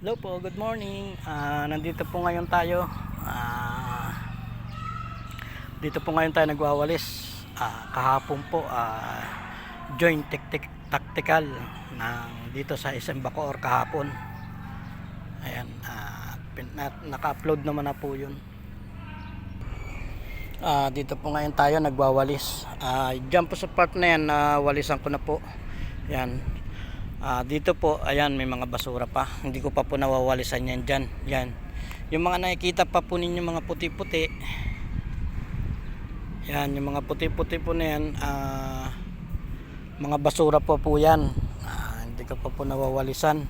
Hello po, good morning. Nandito po ngayon tayo. Dito po ngayon tayo nagwawalis. Kahapon po, joint tactical ng dito sa SM Bacoor kahapon. Ayan, naka-upload naman na po yun. Dito po ngayon tayo nagwawalis. Diyan po sa part na yan, walisan ko na po. Yan. Dito po, ayan, may mga basura pa. Hindi ko pa po nawawalisan yan dyan. Yan. Yung mga nakikita pa po ninyo mga puti-puti. Yan, yung mga puti-puti po na yan. Mga basura po po yan. Hindi ko pa po nawawalisan.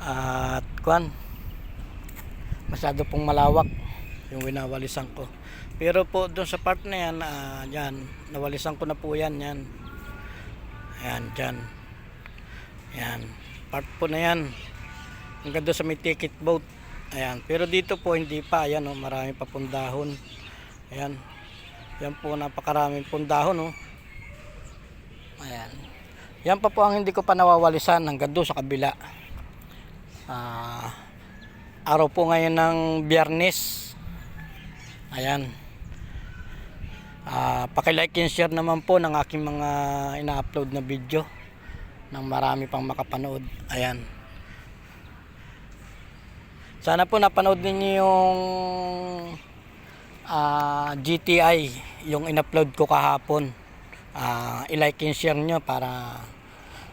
At masyado pong malawak yung winawalisan ko. Pero po doon sa part na yan, yan, nawalisan ko na po yan, yan. Ayan, dyan. Ayan, part po na yan. Hanggang doon sa may ticket boat. Ayan, pero dito po hindi pa, ayan o, marami pa pong dahon. Ayan, yan po, napakaraming pong dahon o. Ayan, yan pa po ang hindi ko pa nawawalisan hanggang doon sa kabila. Araw po ngayon ng Biyernes. Ayan. Paki-like and share naman po ng aking mga ina-upload na video nang marami pang makapanood. Ayan. Sana po napanood niyo yung GTI, yung in-upload ko kahapon. I-like and share nyo para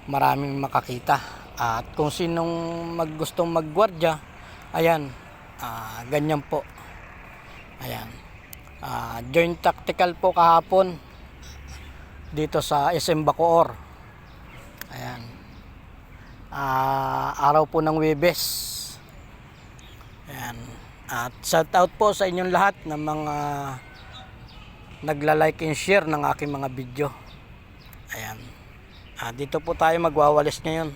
maraming makakita. At kung sinong gustong maggwardya, ayan, ganyan po. Ayan. Joint tactical po kahapon dito sa SM Bacoor. Ayan. Araw po ng Huwebes. Ayan. At shout out po sa inyong lahat ng mga nagla-like and share ng aking mga video. Ayan. Dito po tayo magwawalis ngayon.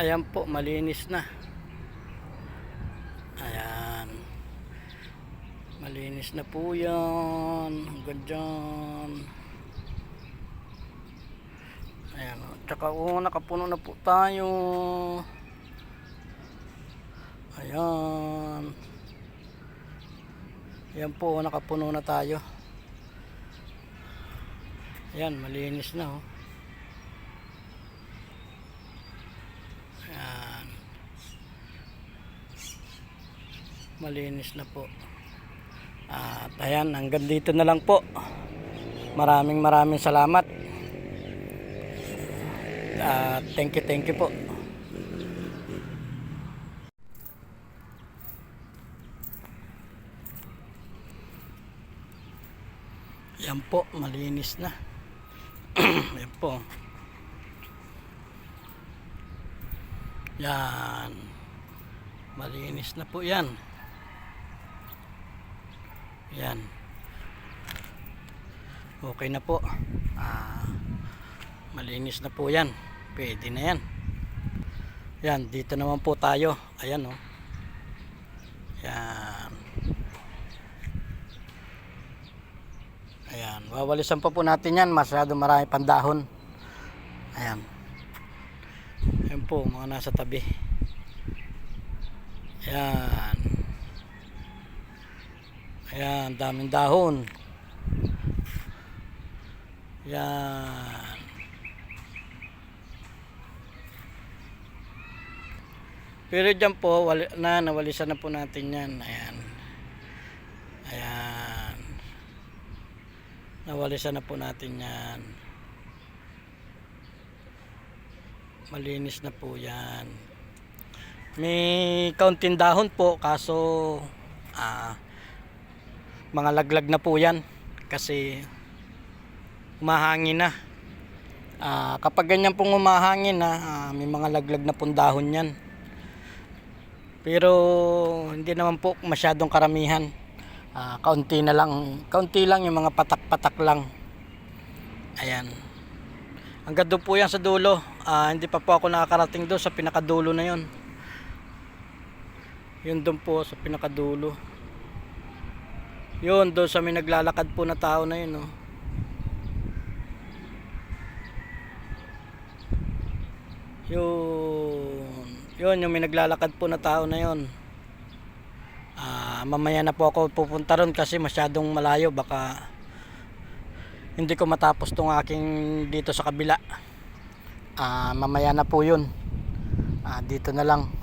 Ayan po, malinis na. Ayan. Malinis na po yan. Hanggang dyan. Ayan. Tsaka nakapuno na po tayo. Ayan. Yan po, nakapuno na tayo. Ayan, malinis na oh. Ayan. Malinis na po. At ayan, hanggang dito na lang po. Maraming salamat. At thank you po. Yan po, malinis na. Yan po. Yan. Malinis na po yan. Yan. Okay na po. Malinis na po yan. Pwede na yan. Yan, dito naman po tayo. Ayan oh. Yan. Ayan, wawalisan pa po natin yan. Masyado marami pang dahon. Ayan. Ayan po, mga nasa tabi. Ayan. Ayan, daming dahon. Ayan. Pero dyan po, nawalisan na po natin yan. Ayan. Ayan. Nawalisan na po natin yan. Malinis na po yan. May kaunting dahon po, kaso mga laglag na po yan kasi umahangin na. Kapag ganyan pong umahangin na, may mga laglag na pong dahon yan. Pero hindi naman po masyadong karamihan. Kaunti lang yung mga patak-patak lang. Ayan. Hanggang doon po yan sa dulo. Hindi pa po ako nakakarating doon sa pinakadulo na yun. Yun doon po sa pinakadulo. Yun doon sa may naglalakad po na tao na yun oh. Yun yung may naglalakad po na tao na yun. Mamaya na po ako pupunta ron kasi masyadong malayo, baka hindi ko matapos tong aking dito sa kabila. Mamaya na po yun. Dito na lang.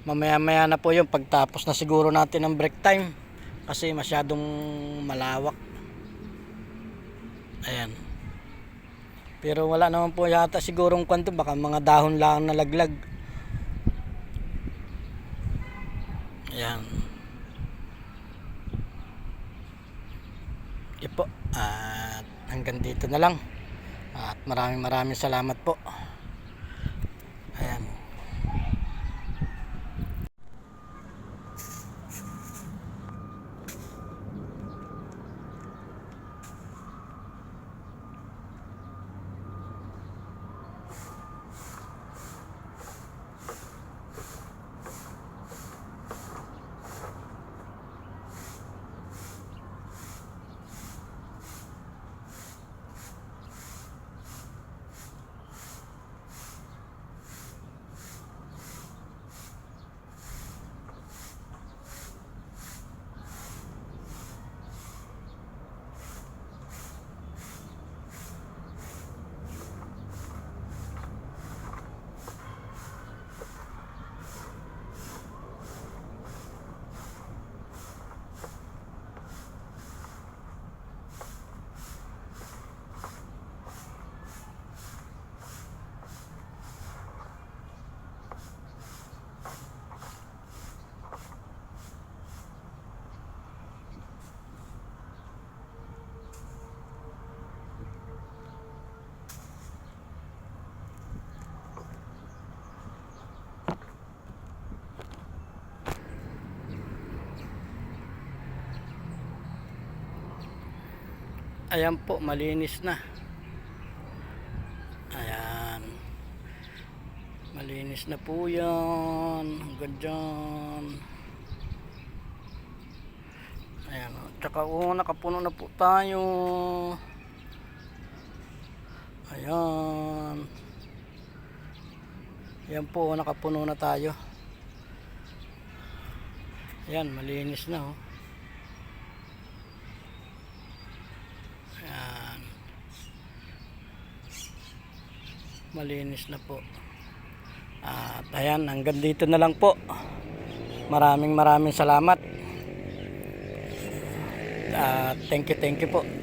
Mamaya na po yun pagtapos na siguro natin ang break time kasi masyadong malawak. Ayan. Pero wala naman po yata sigurong kwanto, baka mga dahon lang na laglag. Ayan. Ipo. At hanggang dito na lang. At maraming salamat po. Ayan. Ayan po, malinis na. Ayan. Malinis na po yan. Hanggang dyan. Ayan. Tsaka nakapuno na po tayo. Ayan. Ayan po, nakapuno na tayo. Ayan, malinis na oh. Ayan. Malinis na po. At ayan, hanggang dito na lang po. Maraming salamat. Thank you po.